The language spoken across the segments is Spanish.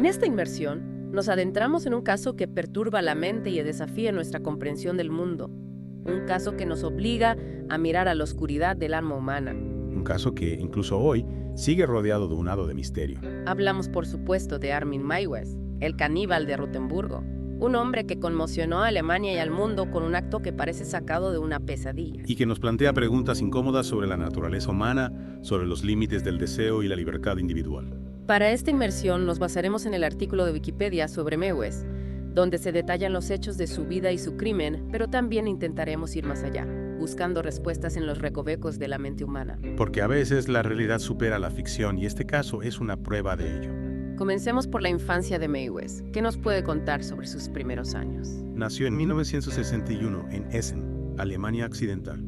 En esta inmersión, nos adentramos en un caso que perturba la mente y desafía nuestra comprensión del mundo. Un caso que nos obliga a mirar a la oscuridad del alma humana. Un caso que, incluso hoy, sigue rodeado de un halo de misterio. Hablamos, por supuesto, de Armin Meiwes, el caníbal de Rotemburgo. Un hombre que conmocionó a Alemania y al mundo con un acto que parece sacado de una pesadilla. Y que nos plantea preguntas incómodas sobre la naturaleza humana, sobre los límites del deseo y la libertad individual. Para esta inmersión nos basaremos en el artículo de Wikipedia sobre Meiwes, donde se detallan los hechos de su vida y su crimen, pero también intentaremos ir más allá, buscando respuestas en los recovecos de la mente humana. Porque a veces la realidad supera la ficción y este caso es una prueba de ello. Comencemos por la infancia de Meiwes. ¿Qué nos puede contar sobre sus primeros años? Nació en 1961 en Essen, Alemania Occidental.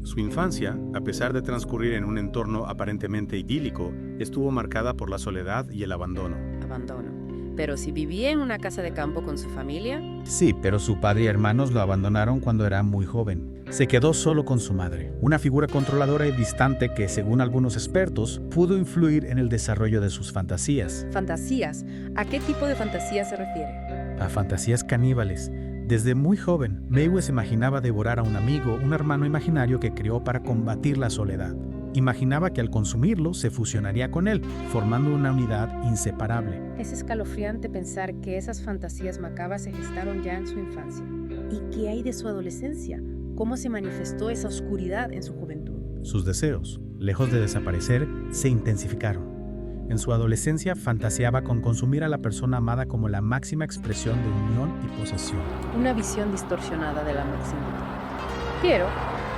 Su infancia, a pesar de transcurrir en un entorno aparentemente idílico, estuvo marcada por la soledad y el abandono. Abandono. Pero si vivía en una casa de campo con su familia. Sí, pero su padre y hermanos lo abandonaron cuando era muy joven. Se quedó solo con su madre, una figura controladora y distante que, según algunos expertos, pudo influir en el desarrollo de sus fantasías. ¿Fantasías? ¿A qué tipo de fantasías se refiere? A fantasías caníbales. Desde muy joven, Meiwes imaginaba devorar a un amigo, un hermano imaginario que creó para combatir la soledad. Imaginaba que al consumirlo se fusionaría con él, formando una unidad inseparable. Es escalofriante pensar que esas fantasías macabras se gestaron ya en su infancia. ¿Y qué hay de su adolescencia? ¿Cómo se manifestó esa oscuridad en su juventud? Sus deseos, lejos de desaparecer, se intensificaron. En su adolescencia fantaseaba con consumir a la persona amada como la máxima expresión de unión y posesión. Una visión distorsionada de la maximidad. Pero,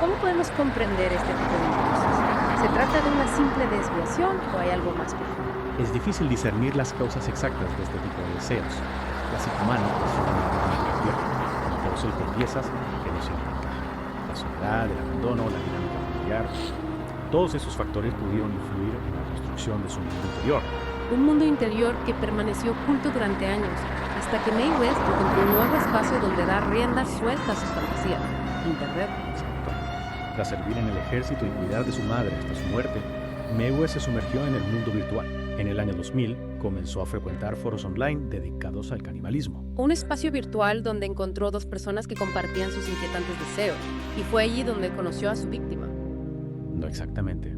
¿cómo podemos comprender este tipo de impulsos? ¿Se trata de una simple desviación o hay algo más profundo? Es difícil discernir las causas exactas de este tipo de deseos. La psique humana es un fenómeno como causal con piezas que no siempre encajan. La soledad, el abandono, la dinámica familiar, todos esos factores pudieron influir en la construcción de su mundo interior. Un mundo interior que permaneció oculto durante años, hasta que Meiwes encontró un nuevo espacio donde dar rienda suelta a sus fantasías. Internet. Tras servir en el ejército y cuidar de su madre hasta su muerte, Meiwes se sumergió en el mundo virtual. En el año 2000, comenzó a frecuentar foros online dedicados al canibalismo. Un espacio virtual donde encontró dos personas que compartían sus inquietantes deseos, y fue allí donde conoció a su víctima. No exactamente.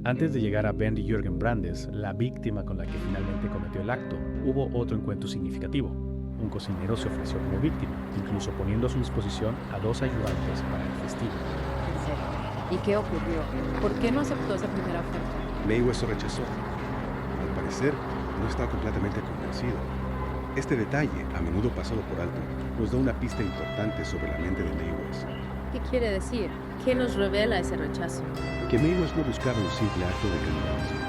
Antes de llegar a Bernd Jürgen Brandes, la víctima con la que finalmente cometió el acto, hubo otro encuentro significativo. Un cocinero se ofreció como víctima, incluso poniendo a su disposición a 2 ayudantes para el festivo. En serio. ¿Y qué ocurrió? ¿Por qué no aceptó esa primera oferta? Meiwes lo rechazó. Al parecer, no estaba completamente convencido. Este detalle, a menudo pasado por alto, nos da una pista importante sobre la mente de Meiwes. ¿Qué quiere decir? ¿Qué nos revela ese rechazo? Que Meiwes no buscaba un simple acto de canibalismo.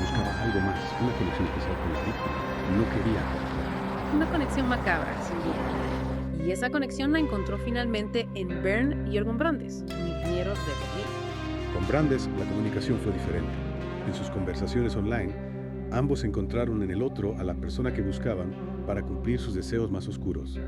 Buscaba algo más, una conexión especial con la víctima. No quería abortar. Una conexión macabra, sin duda. Y esa conexión la encontró finalmente en Bernd Jürgen Brandes, un ingeniero de Berlín. Con Brandes, la comunicación fue diferente. En sus conversaciones online, ambos encontraron en el otro a la persona que buscaban para cumplir sus deseos más oscuros.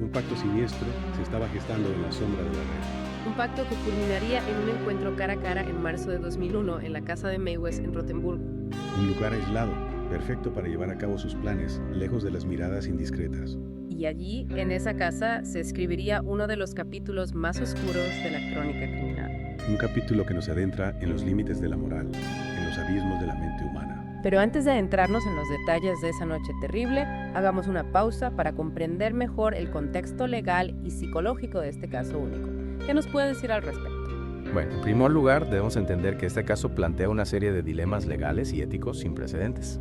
Un pacto siniestro se estaba gestando en la sombra de la red. Un pacto que culminaría en un encuentro cara a cara en marzo de 2001 en la casa de Meiwes en Rotemburgo. Un lugar aislado, perfecto para llevar a cabo sus planes, lejos de las miradas indiscretas. Y allí, en esa casa, se escribiría uno de los capítulos más oscuros de la crónica criminal. Un capítulo que nos adentra en los límites de la moral, en los abismos de la mente humana. Pero antes de adentrarnos en los detalles de esa noche terrible, hagamos una pausa para comprender mejor el contexto legal y psicológico de este caso único. ¿Qué nos puede decir al respecto? Bueno, en primer lugar, debemos entender que este caso plantea una serie de dilemas legales y éticos sin precedentes.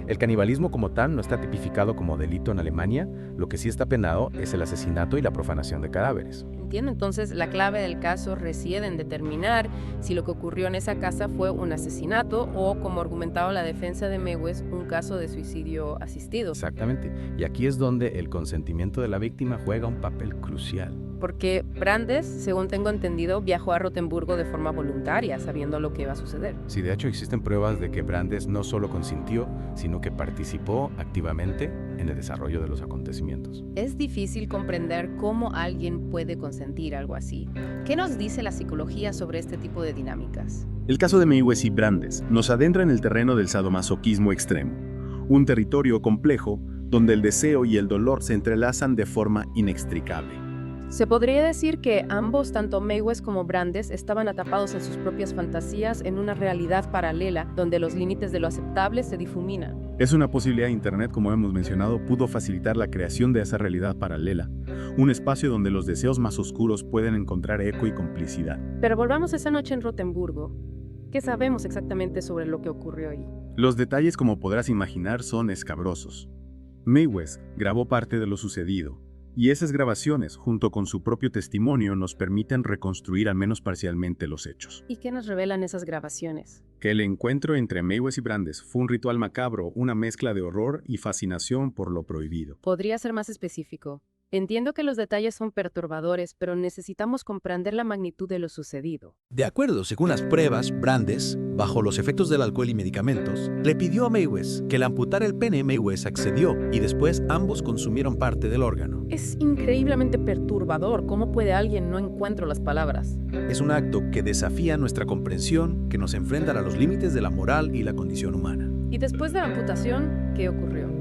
El canibalismo como tal no está tipificado como delito en Alemania, lo que sí está penado es el asesinato y la profanación de cadáveres. Entiendo, entonces la clave del caso reside en determinar si lo que ocurrió en esa casa fue un asesinato o, como argumentaba la defensa de Meiwes, un caso de suicidio asistido. Exactamente, y aquí es donde el consentimiento de la víctima juega un papel crucial. Porque Brandes, según tengo entendido, viajó a Rotemburgo de forma voluntaria, sabiendo lo que iba a suceder. Sí, de hecho existen pruebas de que Brandes no solo consintió, sino que participó activamente en el desarrollo de los acontecimientos. Es difícil comprender cómo alguien puede consentir algo así. ¿Qué nos dice la psicología sobre este tipo de dinámicas? El caso de Meiwes y Brandes nos adentra en el terreno del sadomasoquismo extremo, un territorio complejo donde el deseo y el dolor se entrelazan de forma inextricable. Se podría decir que ambos, tanto Maywes como Brandes, estaban atrapados en sus propias fantasías en una realidad paralela donde los límites de lo aceptable se difuminan. Es una posibilidad. Internet, como hemos mencionado, pudo facilitar la creación de esa realidad paralela, un espacio donde los deseos más oscuros pueden encontrar eco y complicidad. Pero volvamos a esa noche en Rotemburgo. ¿Qué sabemos exactamente sobre lo que ocurrió ahí? Los detalles, como podrás imaginar, son escabrosos. Maywes grabó parte de lo sucedido, y esas grabaciones, junto con su propio testimonio, nos permiten reconstruir al menos parcialmente los hechos. ¿Y qué nos revelan esas grabaciones? Que el encuentro entre Maywes y Brandes fue un ritual macabro, una mezcla de horror y fascinación por lo prohibido. ¿Podría ser más específico? Entiendo que los detalles son perturbadores, pero necesitamos comprender la magnitud de lo sucedido. De acuerdo, según las pruebas, Brandes, bajo los efectos del alcohol y medicamentos, le pidió a Maywes que le amputara el pene. Maywes accedió y después ambos consumieron parte del órgano. Es increíblemente perturbador. ¿Cómo puede alguien? No encuentro las palabras. Es un acto que desafía nuestra comprensión, que nos enfrenta a los límites de la moral y la condición humana. ¿Y después de la amputación, qué ocurrió?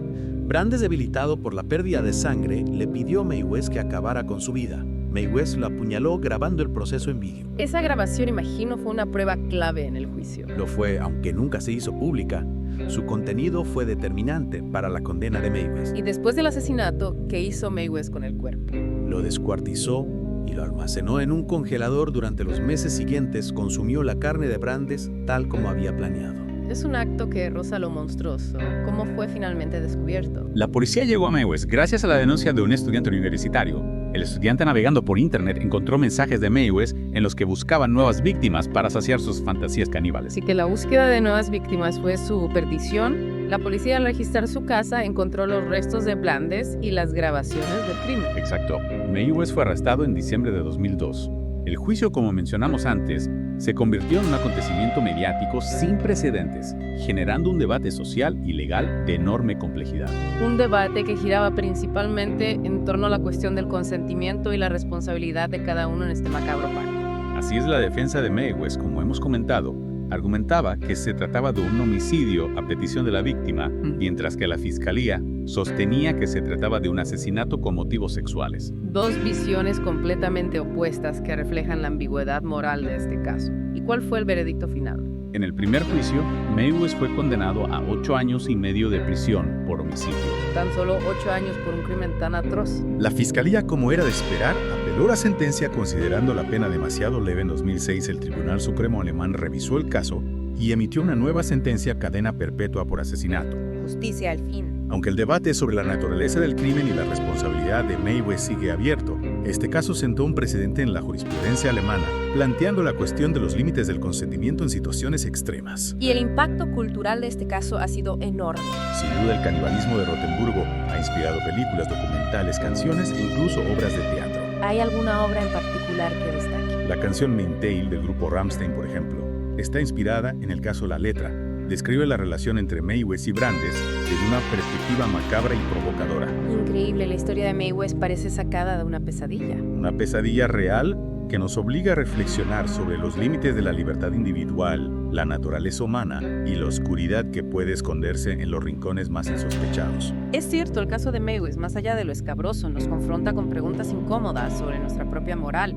Brandes, debilitado por la pérdida de sangre, le pidió a Maywes que acabara con su vida. Maywes lo apuñaló grabando el proceso en vídeo. Esa grabación, imagino, fue una prueba clave en el juicio. Lo fue, aunque nunca se hizo pública. Su contenido fue determinante para la condena de Maywes. Y después del asesinato, ¿qué hizo Maywes con el cuerpo? Lo descuartizó y lo almacenó en un congelador. Durante los meses siguientes consumió la carne de Brandes tal como había planeado. Es un acto que roza lo monstruoso. ¿Cómo fue finalmente descubierto? La policía llegó a Maywes gracias a la denuncia de un estudiante universitario. El estudiante, navegando por internet, encontró mensajes de Maywes en los que buscaban nuevas víctimas para saciar sus fantasías caníbales. Así que la búsqueda de nuevas víctimas fue su perdición. La policía, al registrar su casa, encontró los restos de Brandes y las grabaciones del crimen. Exacto. Maywes fue arrestado en diciembre de 2002. El juicio, como mencionamos antes, se convirtió en un acontecimiento mediático sin precedentes, generando un debate social y legal de enorme complejidad. Un debate que giraba principalmente en torno a la cuestión del consentimiento y la responsabilidad de cada uno en este macabro pacto. Así es, la defensa de Maywes, como hemos comentado, argumentaba que se trataba de un homicidio a petición de la víctima, mientras que la fiscalía sostenía que se trataba de un asesinato con motivos sexuales. Dos visiones completamente opuestas que reflejan la ambigüedad moral de este caso. ¿Y cuál fue el veredicto final? En el primer juicio, Maywes fue condenado a 8 años y medio de prisión por homicidio. Tan solo 8 años por un crimen tan atroz. La fiscalía, como era de esperar, apeló la sentencia considerando la pena demasiado leve. En 2006, el Tribunal Supremo alemán revisó el caso y emitió una nueva sentencia: cadena perpetua por asesinato. Justicia al fin. Aunque el debate sobre la naturaleza del crimen y la responsabilidad de Maywes sigue abierto, este caso sentó un precedente en la jurisprudencia alemana, planteando la cuestión de los límites del consentimiento en situaciones extremas. Y el impacto cultural de este caso ha sido enorme. Sin duda, el canibalismo de Rotemburgo ha inspirado películas, documentales, canciones e incluso obras de teatro. ¿Hay alguna obra en particular que destaque? La canción Mein Teil del grupo Rammstein, por ejemplo, está inspirada en el caso La Letra. Describe la relación entre Maywes y Brandes desde una perspectiva macabra y provocadora. Increíble, la historia de Maywes parece sacada de una pesadilla. Una pesadilla real que nos obliga a reflexionar sobre los límites de la libertad individual, la naturaleza humana y la oscuridad que puede esconderse en los rincones más insospechados. Es cierto, el caso de Maywes, más allá de lo escabroso, nos confronta con preguntas incómodas sobre nuestra propia moral.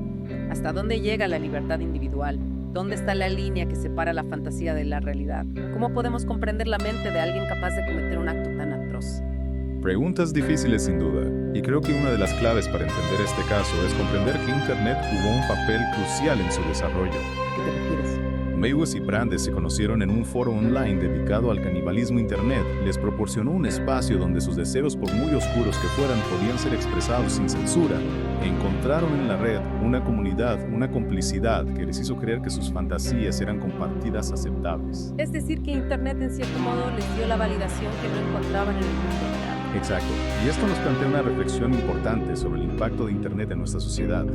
¿Hasta dónde llega la libertad individual? ¿Dónde está la línea que separa la fantasía de la realidad? ¿Cómo podemos comprender la mente de alguien capaz de cometer un acto tan atroz? Preguntas difíciles sin duda, y creo que una de las claves para entender este caso es comprender que Internet jugó un papel crucial en su desarrollo. ¿A qué te refieres? Maywes y Brandes se conocieron en un foro online dedicado al canibalismo. Internet les proporcionó un espacio donde sus deseos, por muy oscuros que fueran, podían ser expresados sin censura. Encontraron en la red una comunidad, una complicidad que les hizo creer que sus fantasías eran compartidas aceptables. Es decir, que Internet en cierto modo les dio la validación que no encontraban en el mundo real. Exacto. Y esto nos plantea una reflexión importante sobre el impacto de Internet en nuestra sociedad.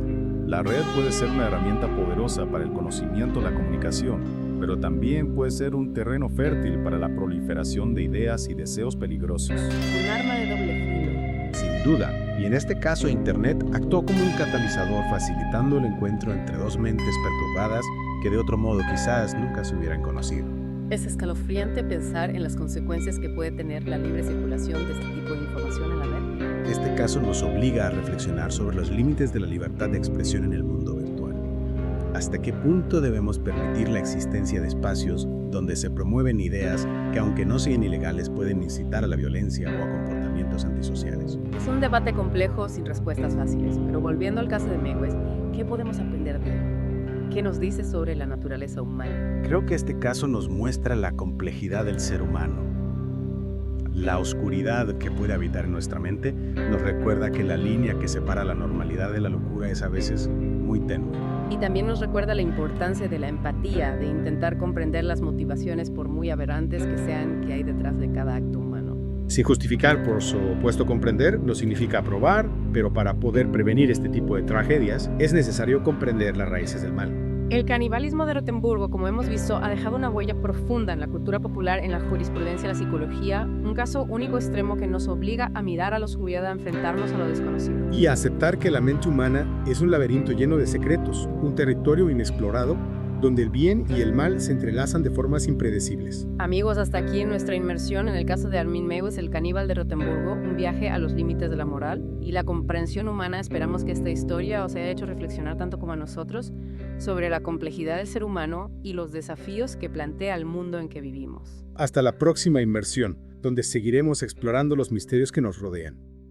La red puede ser una herramienta poderosa para el conocimiento y la comunicación, pero también puede ser un terreno fértil para la proliferación de ideas y deseos peligrosos. Un arma de doble filo. Sin duda, y en este caso Internet actuó como un catalizador, facilitando el encuentro entre dos mentes perturbadas que de otro modo quizás nunca se hubieran conocido. Es escalofriante pensar en las consecuencias que puede tener la libre circulación de este tipo de información en la red. Este caso nos obliga a reflexionar sobre los límites de la libertad de expresión en el mundo virtual. ¿Hasta qué punto debemos permitir la existencia de espacios donde se promueven ideas que, aunque no sean ilegales, pueden incitar a la violencia o a comportamientos antisociales? Es un debate complejo sin respuestas fáciles, pero volviendo al caso de Meiwes, ¿qué podemos aprender de él? ¿Qué nos dice sobre la naturaleza humana? Creo que este caso nos muestra la complejidad del ser humano. La oscuridad que puede habitar en nuestra mente nos recuerda que la línea que separa la normalidad de la locura es a veces muy tenue. Y también nos recuerda la importancia de la empatía, de intentar comprender las motivaciones, por muy aberrantes que sean, que hay detrás de cada acto humano. Sin justificar, por supuesto, comprender no significa aprobar, pero para poder prevenir este tipo de tragedias es necesario comprender las raíces del mal. El canibalismo de Rotemburgo, como hemos visto, ha dejado una huella profunda en la cultura popular, en la jurisprudencia y la psicología, un caso único extremo que nos obliga a mirar a la oscuridad, a enfrentarnos a lo desconocido. Y a aceptar que la mente humana es un laberinto lleno de secretos, un territorio inexplorado, donde el bien y el mal se entrelazan de formas impredecibles. Amigos, hasta aquí nuestra inmersión en el caso de Armin Meiwes, el caníbal de Rotemburgo, un viaje a los límites de la moral y la comprensión humana. Esperamos que esta historia os haya hecho reflexionar tanto como a nosotros sobre la complejidad del ser humano y los desafíos que plantea el mundo en que vivimos. Hasta la próxima inmersión, donde seguiremos explorando los misterios que nos rodean.